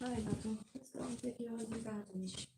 Ai, Nato, ezt a video az gátom is.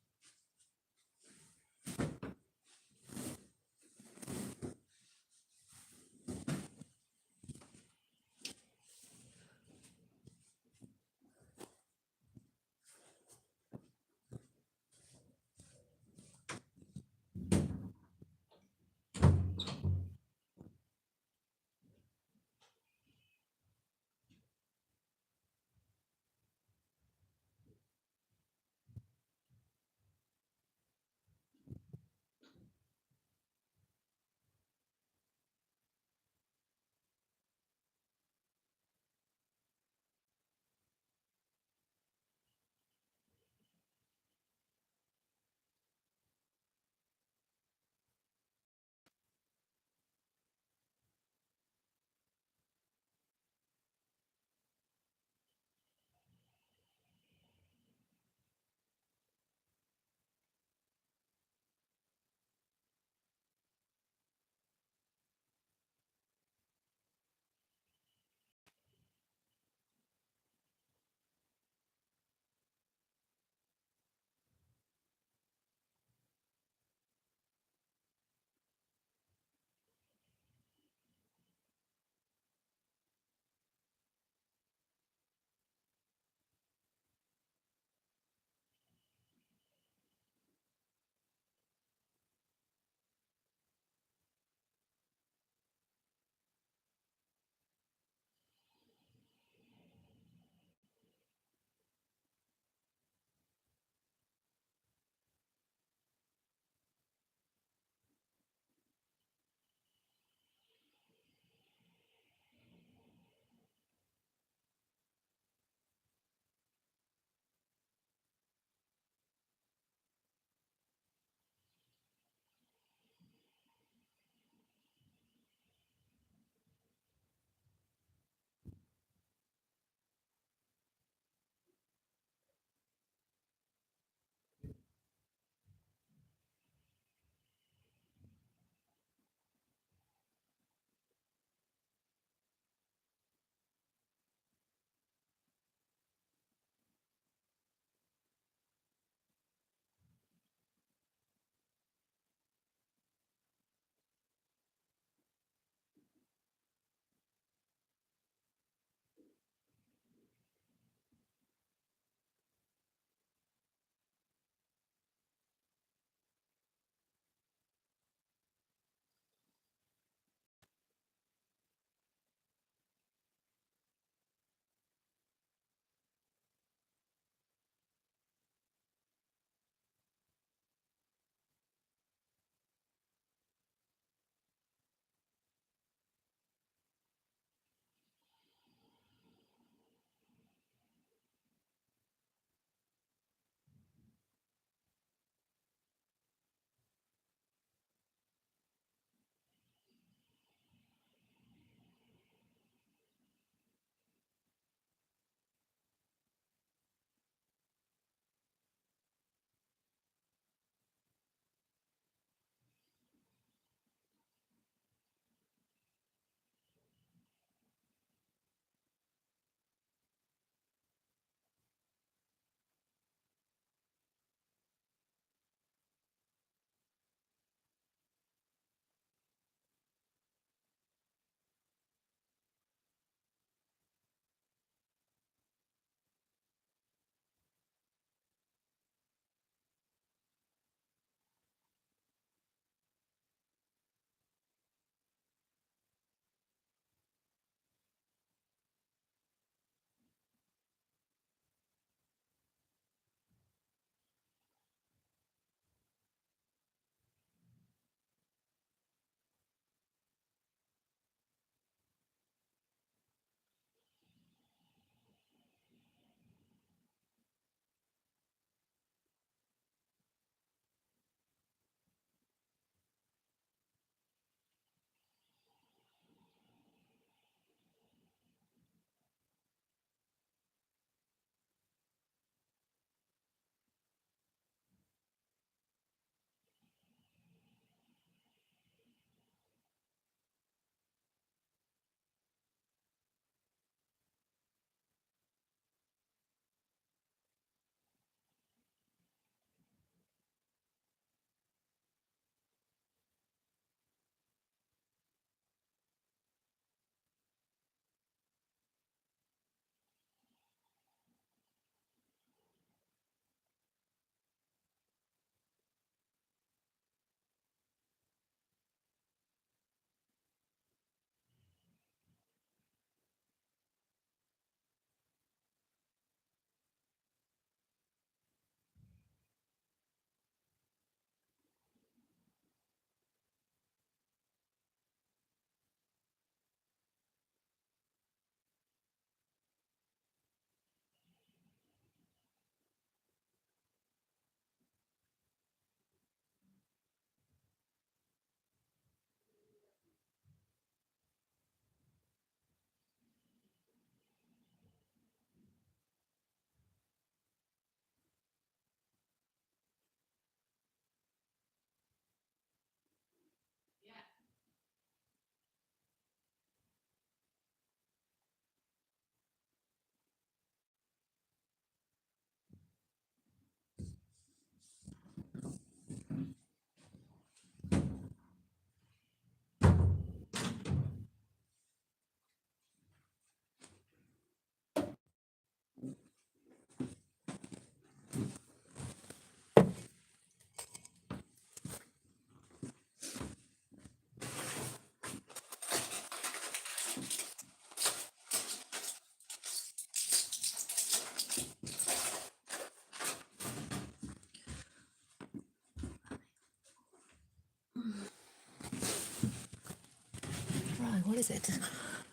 What is it?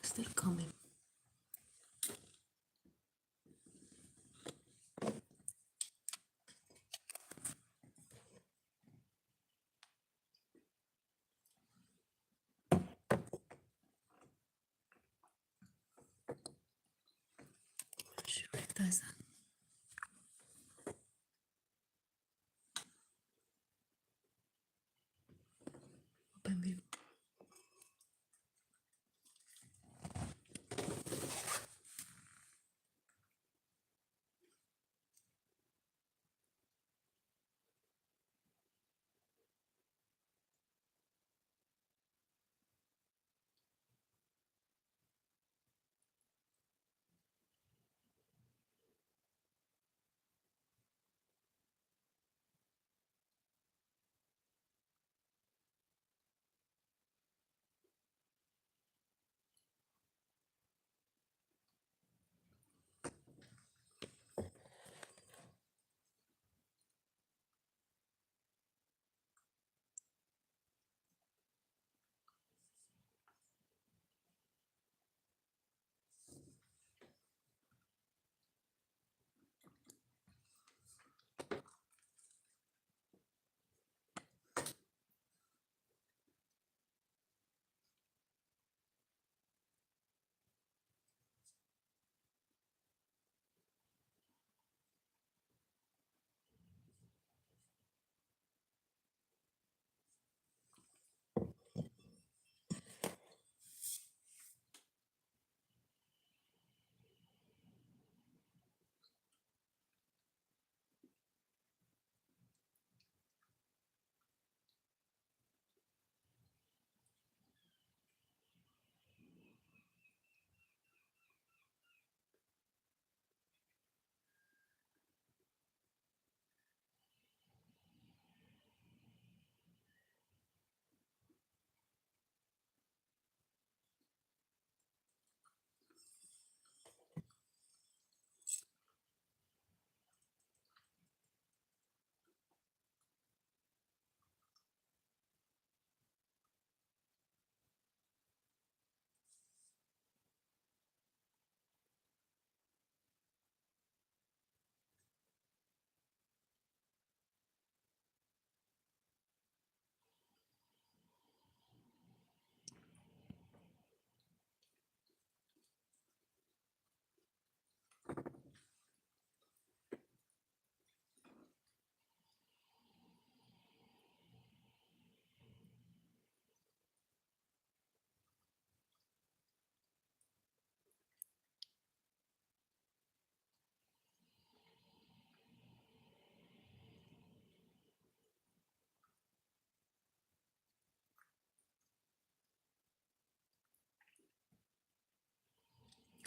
Still coming. Sure it doesn't. Open view.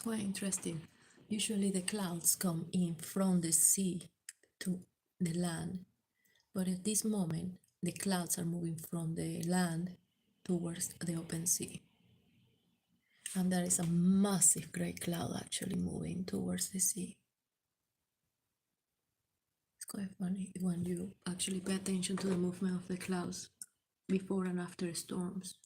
Quite interesting. Usually the clouds come in from the sea to the land, but at this moment the clouds are moving from the land towards the open sea. And there is a massive gray cloud actually moving towards the sea. It's quite funny when you actually pay attention to the movement of the clouds before and after storms.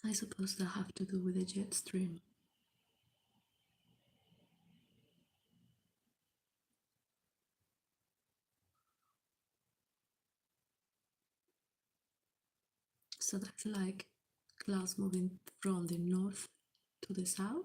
I suppose that have to do with the jet stream. So that's like clouds moving from the north to the south.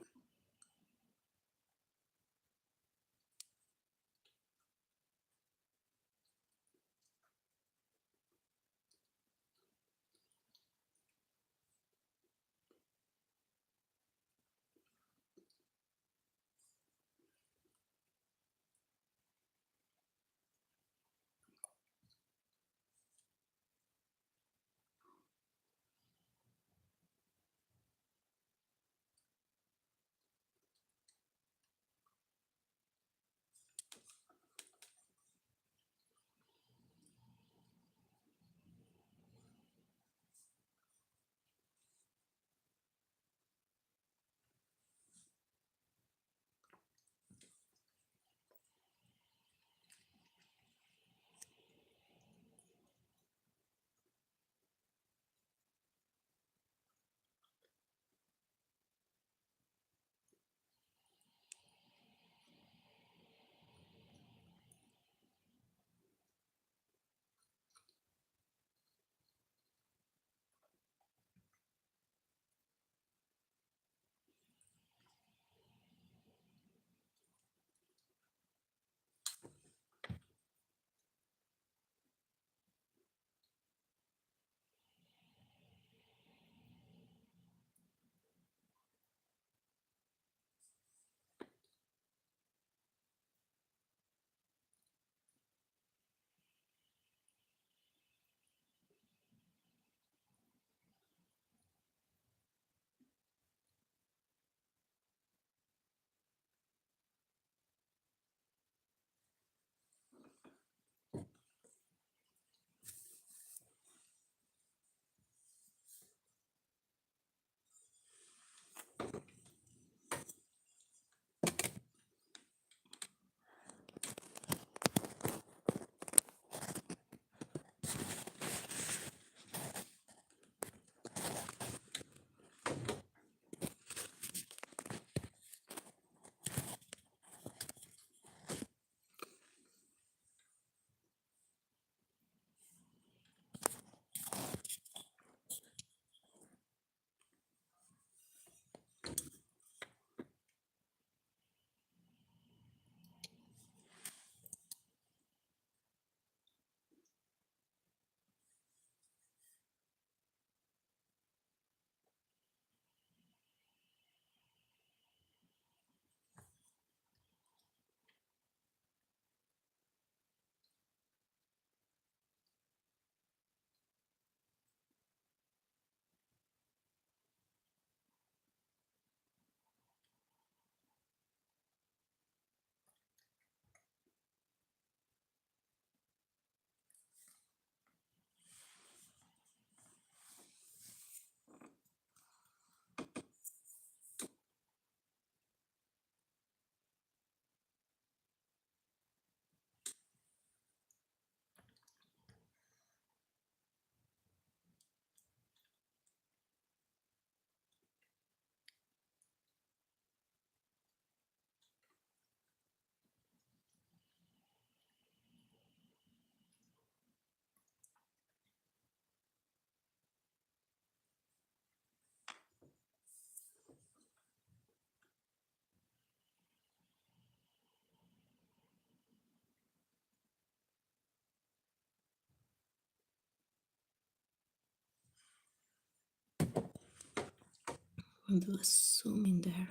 and do a zoom in there.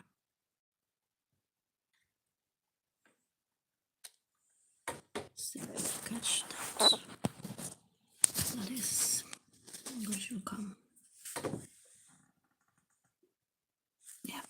See if I catch that. That is what should come. Yeah.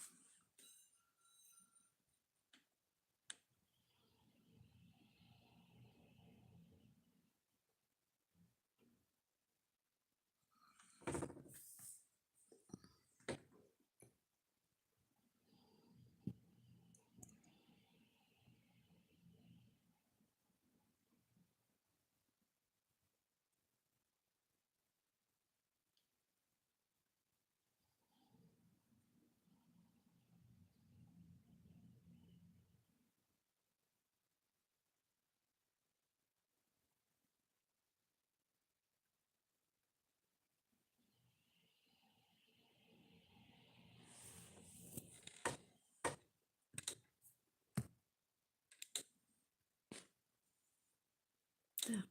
There.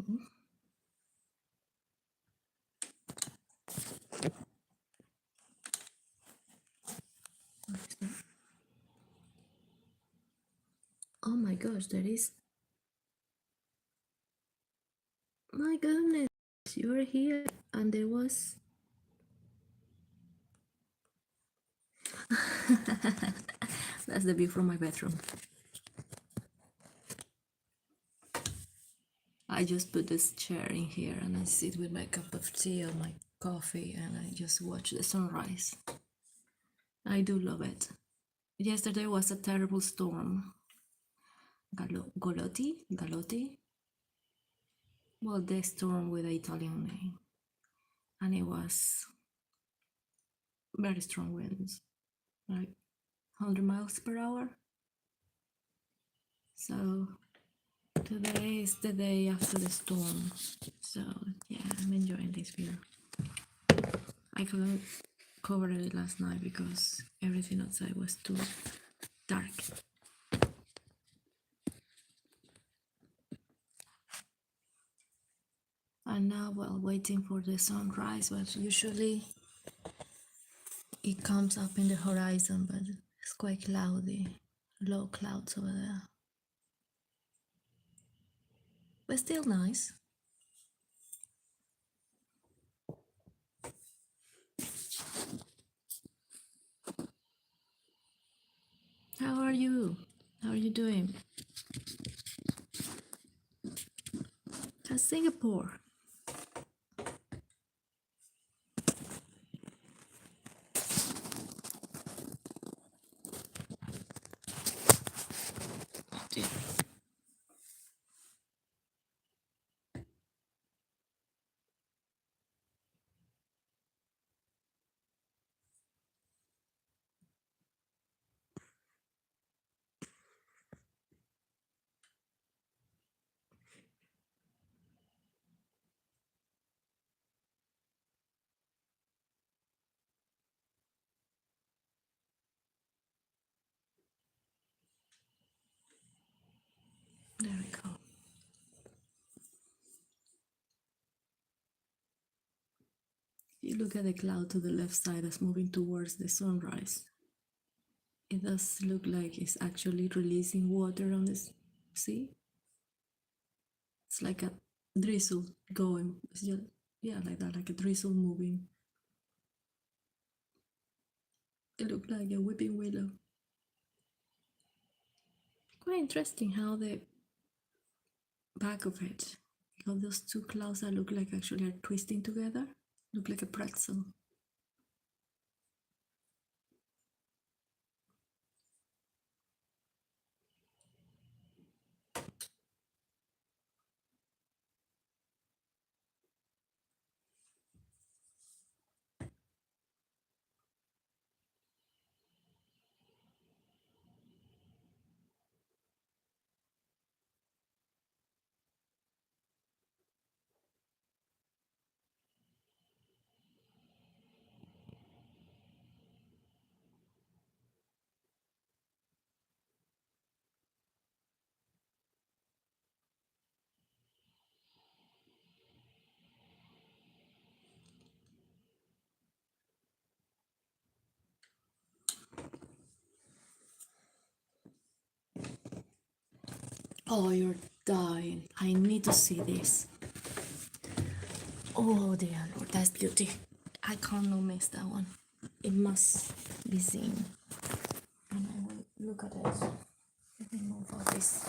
Mhm. What is that? Oh my gosh, there is. My goodness, you are here, and there was. That's the view from my bedroom. I just put this chair in here and I sit with my cup of tea or my coffee and I just watch the sunrise. I do love it. Yesterday was a terrible storm. Galotti? Well, the storm with the Italian name. And it was very strong winds, like 100 miles per hour. So today is the day after the storm. So yeah, I'm enjoying this view. I couldn't cover it last night because everything outside was too dark. And now, well, waiting for the sunrise, but usually it comes up in the horizon, but it's quite cloudy, low clouds over there. But still nice. How are you? How are you doing? How's Singapore? Oh dear. There we go. You look at the cloud to the left side that's moving towards the sunrise. It does look like it's actually releasing water on the sea. It's like a drizzle going. It's just, yeah, like that, like a drizzle moving. It looked like a weeping willow. Quite interesting how the back of it, how those two clouds that look like actually are twisting together, look like a pretzel. Oh, you're dying. I need to see this. Oh dear Lord, that's beauty. I can't not miss that one. It must be seen. And I will look at it. Let me move all these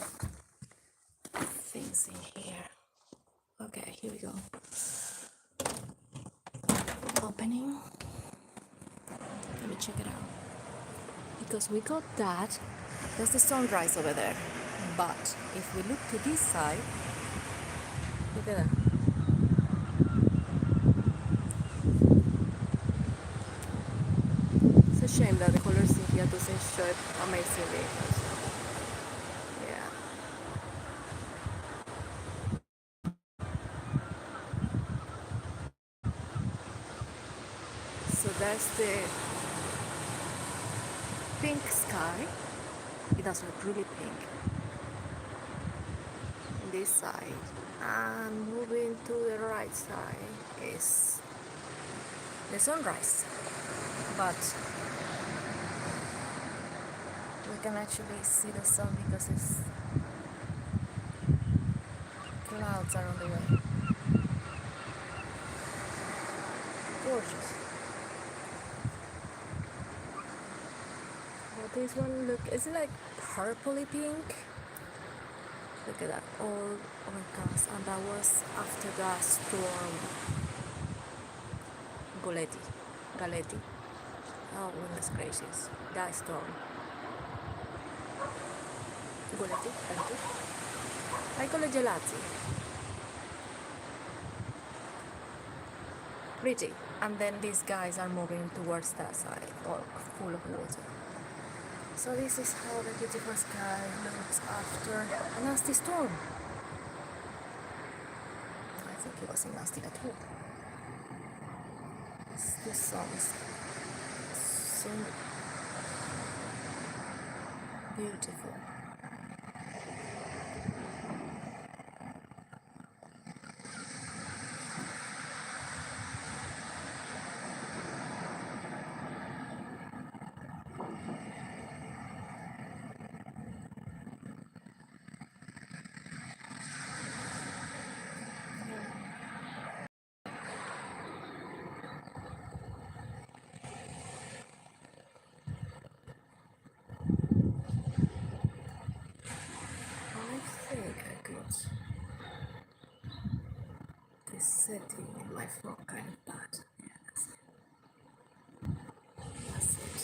things in here. Okay, here we go. Opening. Let me check it out. Because we got that. There's the sunrise over there. But if we look to this side, look at that. It's a shame that the colors in here doesn't show it amazingly. Yeah. So there's the pink sky. It does look really pink. On this side. And moving to the right side is the sunrise. But we can actually see the sun because its clouds are on the way. Gorgeous. Well, this one look, is it like purpley pink? Look at that, all overcast, and that was after the storm. Galetti. Oh goodness gracious, that storm. Goletti. I call it gelati. Pretty. And then these guys are moving towards that side, all full of water. So this is how the beautiful sky looks after a nasty storm. I think it wasn't nasty at all. The sun is so beautiful. I think I got this setting in my phone kind of bad. Yeah, that's it.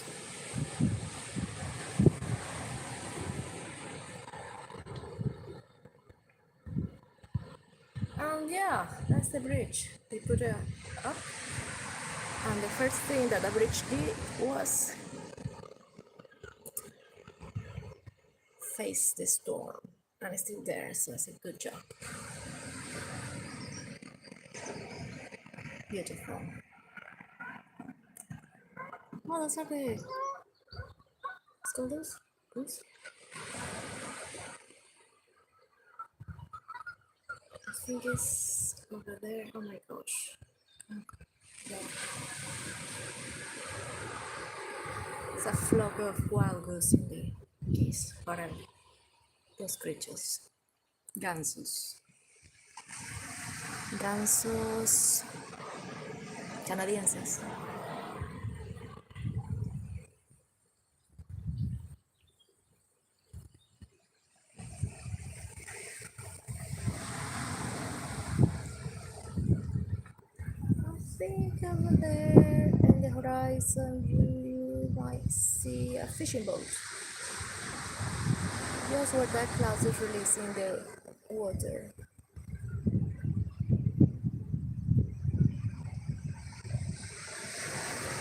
And yeah, that's the bridge. They put it up, and the first thing that the bridge did was face the storm, and it's still there, so it's a good job. Beautiful. Oh, those are the scolders. Goose. I think it's over there. Oh my gosh. Yeah. It's a flock of wild goose in the geese, whatever. Those creatures. Gansos. Gansos canadienses. I think over there in the horizon you might see a fishing boat. Just where that cloud is releasing the water.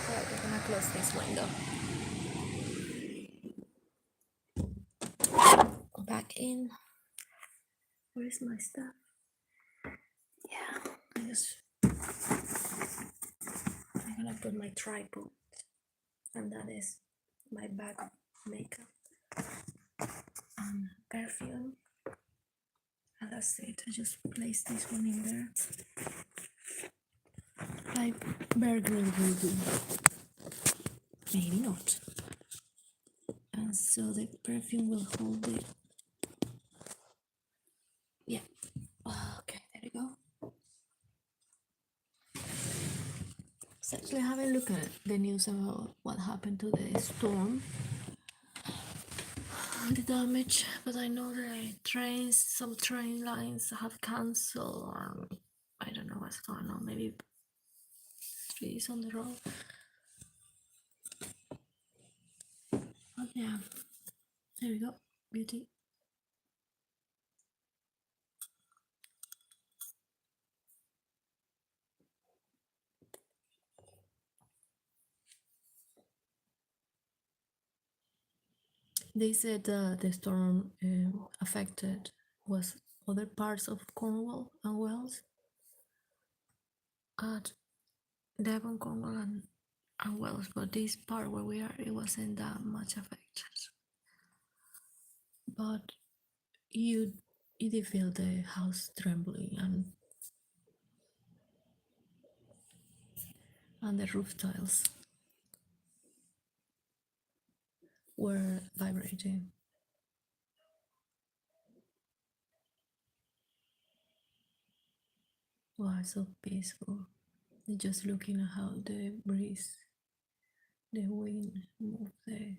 Alright, I'm gonna close this window. Back in. Where's my stuff? Yeah, I'm gonna put my tripod, and that is my bag of makeup and perfume. And that's it. I just place this one in there. Like Bear Grylls will do. Maybe not. And so the perfume will hold it look at the news about what happened to the storm, the damage, but I know the trains, some train lines have cancelled, or I don't know what's going on. Maybe trees on the road. But yeah, there we go, beauty. They said the storm affected was other parts of Cornwall and Wales, at Devon, Cornwall, and Wales, but this part where we are, it wasn't that much affected. But you did feel the house trembling and the roof tiles were vibrating. Wow, so peaceful. Just looking at how the breeze, the wind move the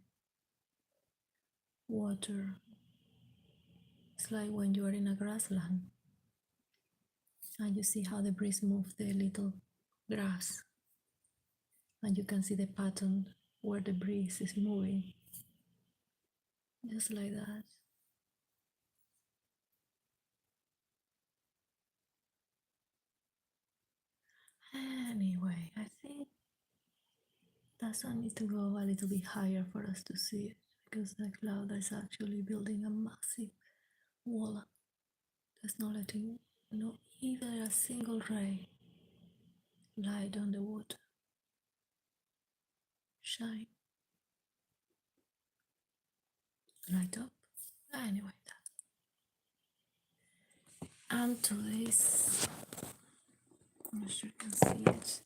water. It's like when you are in a grassland and you see how the breeze moves the little grass, and you can see the pattern where the breeze is moving, just like that. Anyway, I think that sun needs to go a little bit higher for us to see it, because the cloud is actually building a massive wall that's not letting not even a single ray light on the water shine, light up. Anyway, and to this, I'm not sure you can see it,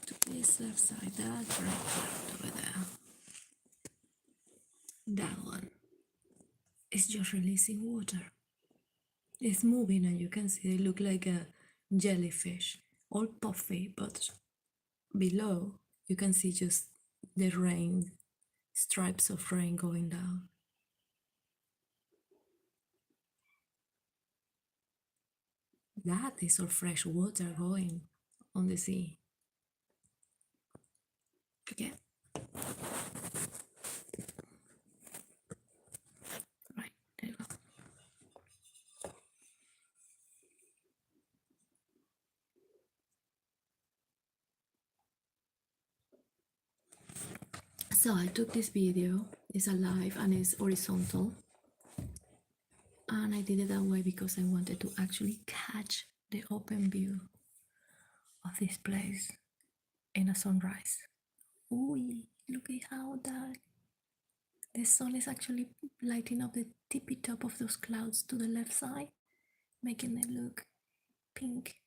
to this left side, that red cloud over there, that one is just releasing water. It's moving and you can see it look like a jellyfish, all puffy, but below you can see just the rain, stripes of rain going down. That is all fresh water going on the sea. Okay. Right, there you go. So I took this video, it's alive and it's horizontal. And I did it that way because I wanted to actually catch the open view of this place in a sunrise. Ooh, look at how the sun is actually lighting up the tippy top of those clouds to the left side, making it look pink.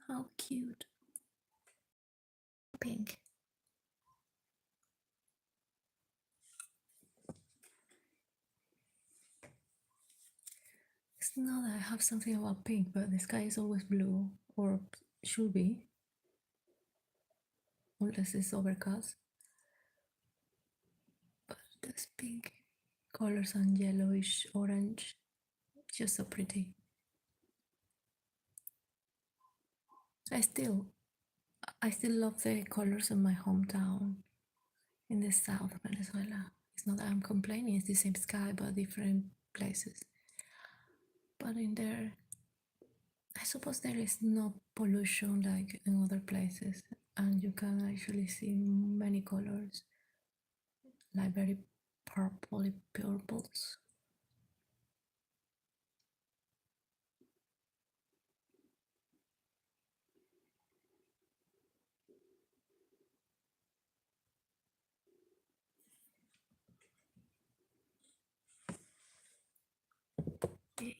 How cute. Pink. It's not that I have something about pink, but the sky is always blue, or should be, unless it's overcast. But there's pink colors and yellowish orange, just so pretty. I still love the colors of my hometown in the south of Venezuela. It's not that I'm complaining, it's the same sky but different places. But in there, I suppose there is no pollution like in other places, and you can actually see many colors, like very purpley purples. Okay.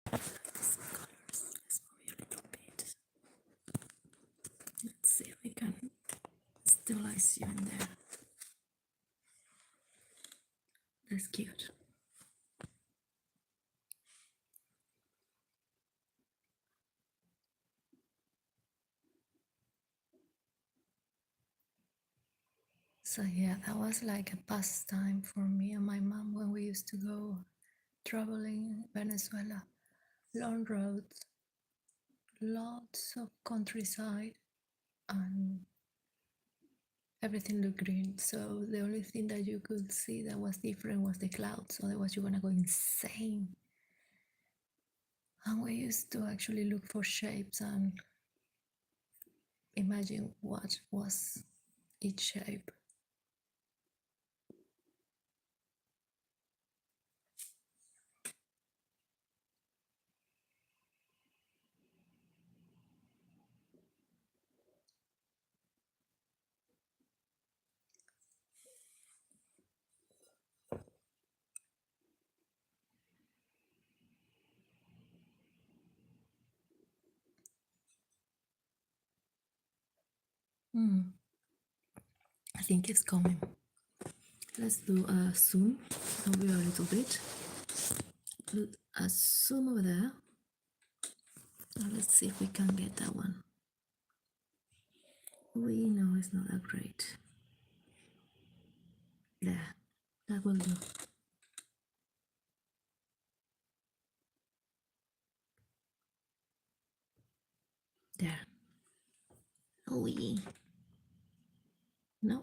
Some colors. Let's move a little bit. Let's see if we can stabilize you in there. That's cute. So yeah, that was like a pastime for me and my mom when we used to go traveling in Venezuela. Long roads, lots of countryside, and everything looked green. So the only thing that you could see that was different was the clouds. Otherwise, you're gonna go insane. And we used to actually look for shapes and imagine what was each shape. I think it's coming. Let's do a zoom over a little bit. Do a zoom over there. Now let's see if we can get that one. We know it's not that great. There, that will do. There. Oui. No,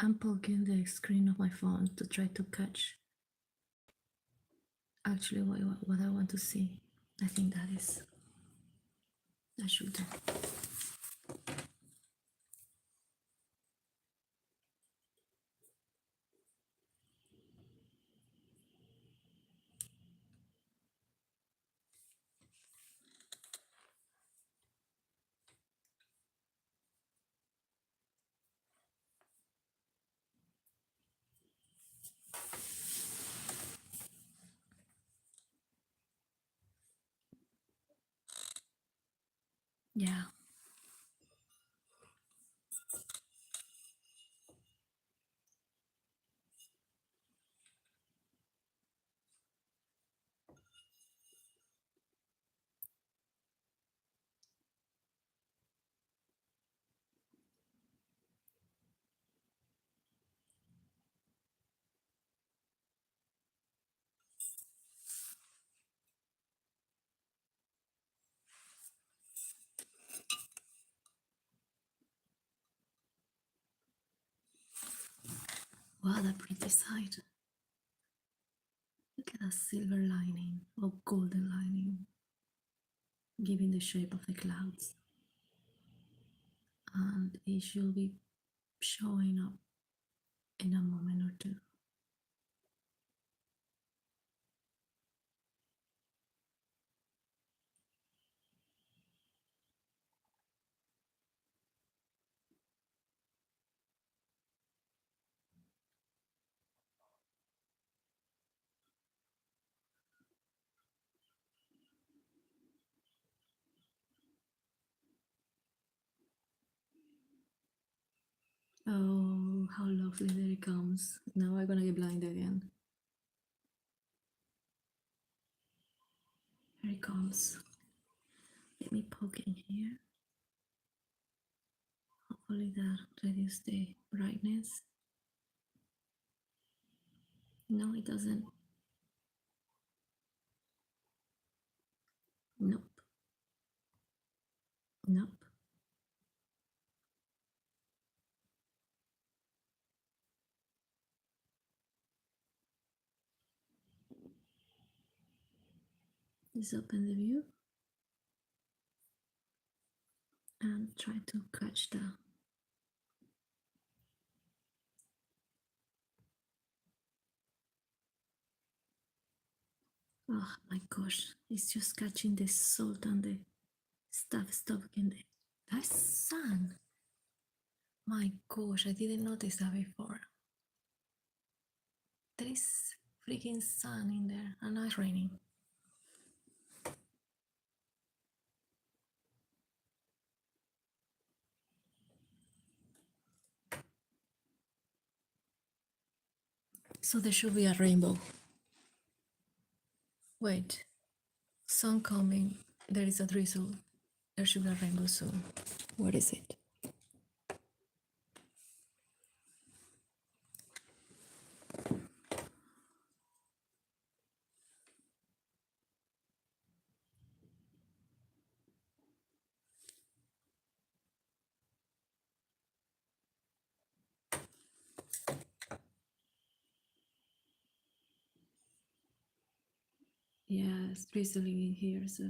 I'm poking the screen of my phone to try to catch actually what I want to see. I think that should do. Yeah. Wow, that pretty side. Look at that silver lining or golden lining, giving the shape of the clouds. And it should be showing up in a moment or two. Oh, how lovely, there it comes. Now I'm gonna get blind again. Here it comes. Let me poke in here. Hopefully that reduces the brightness. No, it doesn't. Nope. Nope. Let's open the view and try to catch the. Oh my gosh, it's just catching the salt and the stuff in the. That's sun. My gosh, I didn't notice that before. There is freaking sun in there and not raining. So there should be a rainbow. Wait, sun coming, there is a drizzle. There should be a rainbow soon. What is it? Yeah, it's drizzling in here, so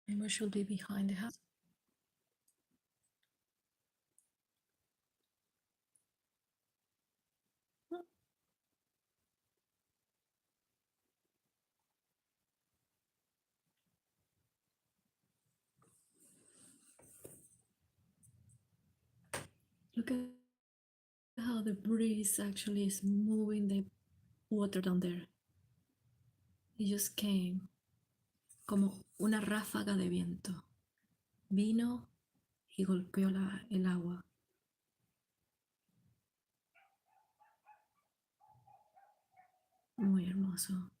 maybe we should be behind the house. Look at how the breeze actually is moving the water down there. It just came como una ráfaga de viento. Vino y golpeó el agua. Muy hermoso.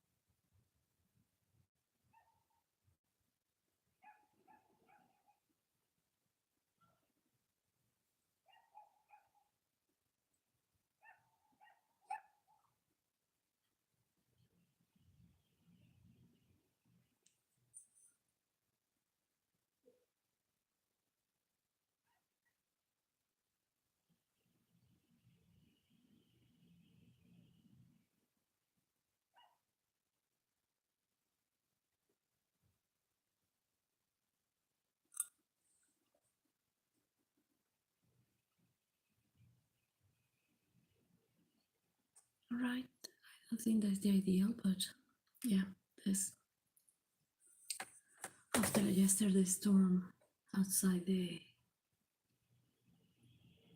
Right. I don't think that's the ideal, but yeah, this after yesterday's storm outside the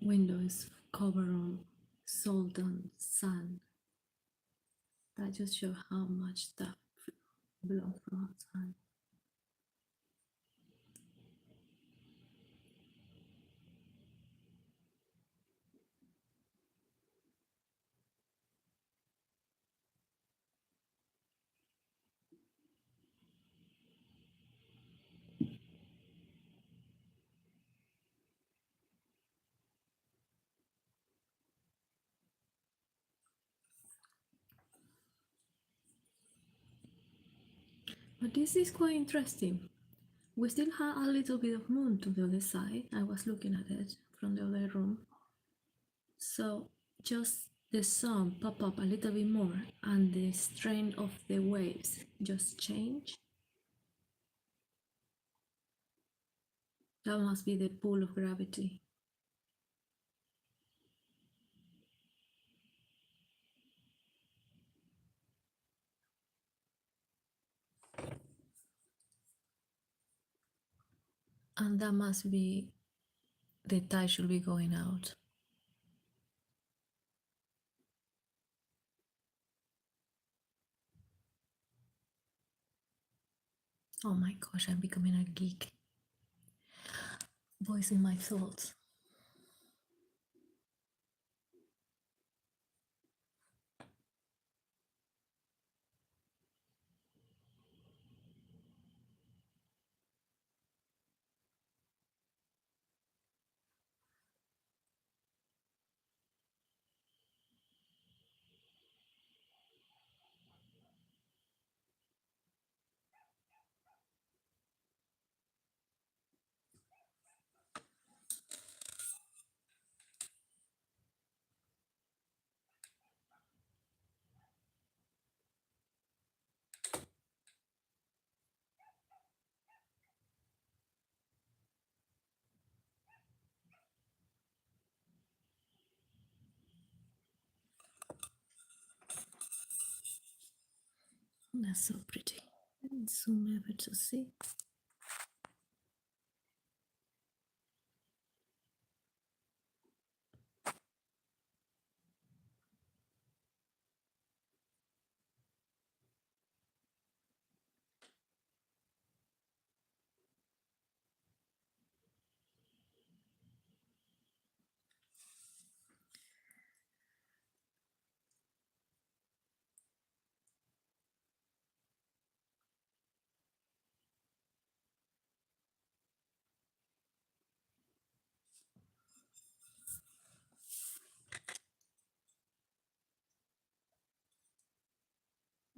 window is covered on salt and sand. That just shows how much stuff belongs from outside. But this is quite interesting. We still have a little bit of moon to the other side. I was looking at it from the other room. So just the sun pop up a little bit more and the strength of the waves just change. That must be the pull of gravity. And that must be the tide should be going out. Oh my gosh, I'm becoming a geek. Voicing my thoughts. That's so pretty. Zoom over to see.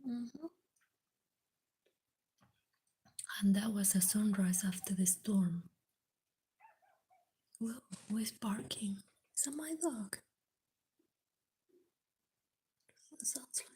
Mhm. And that was a sunrise after the storm. Whoa, who is barking? Is that my dog? That sounds like.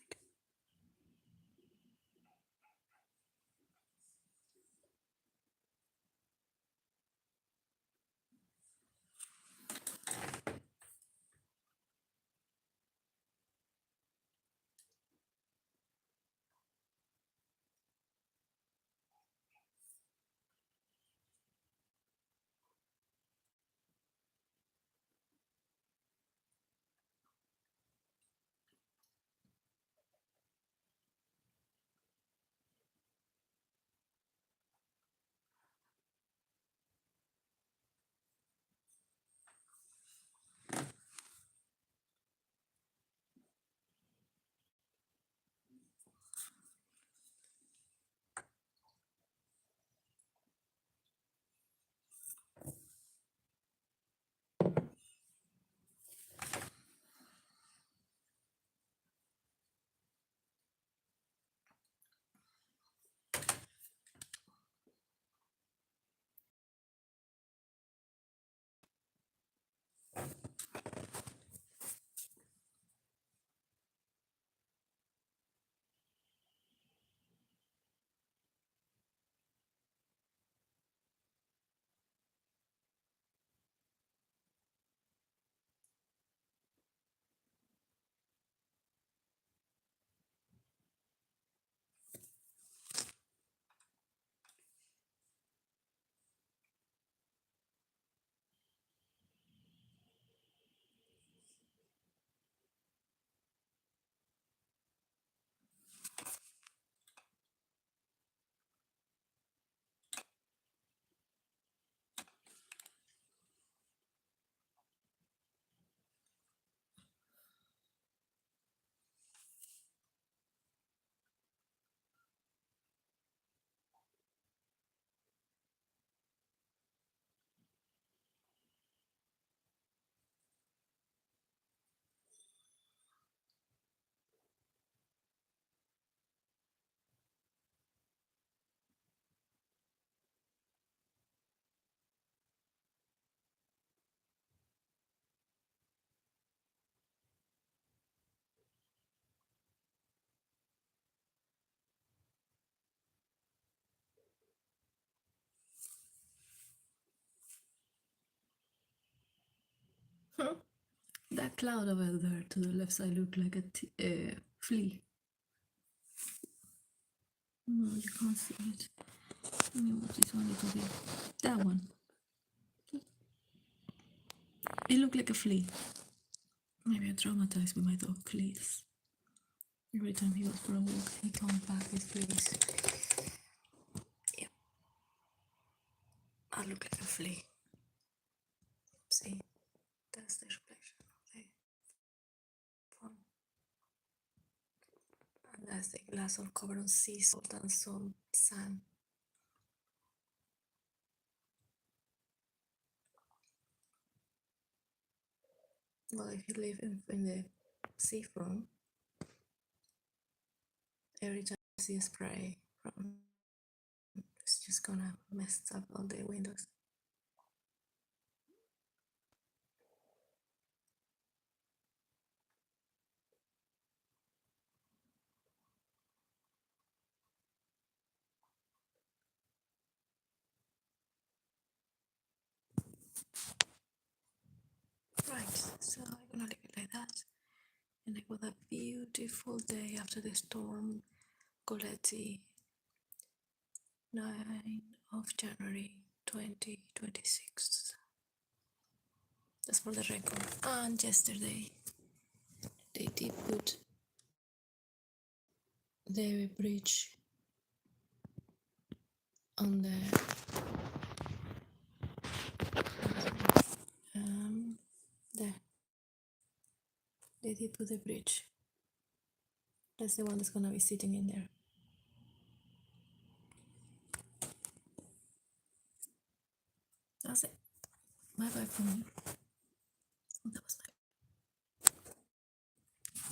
Huh? That cloud over there to the left side look like a flea. No, you can't see it. Let me move this one a little bit. That one. It looked like a flea. Maybe I traumatized with my dog, Cletus. Every time he goes for a walk, he comes back with fleas. Yep. I look like a flea. See? That's the reflection of the phone. And that's the glass all covered on sea salt and some sand. Well, if you live in the seafront, every time you see a spray from, it's just gonna mess up all the windows. Right, so I'm gonna leave it like that. And it was a beautiful day after the storm Coletti, 9 of January 2026. That's for the record. And yesterday they did put the bridge on the there. They did put the bridge. That's the one that's gonna be sitting in there. That's it. Bye bye from me. That was nice.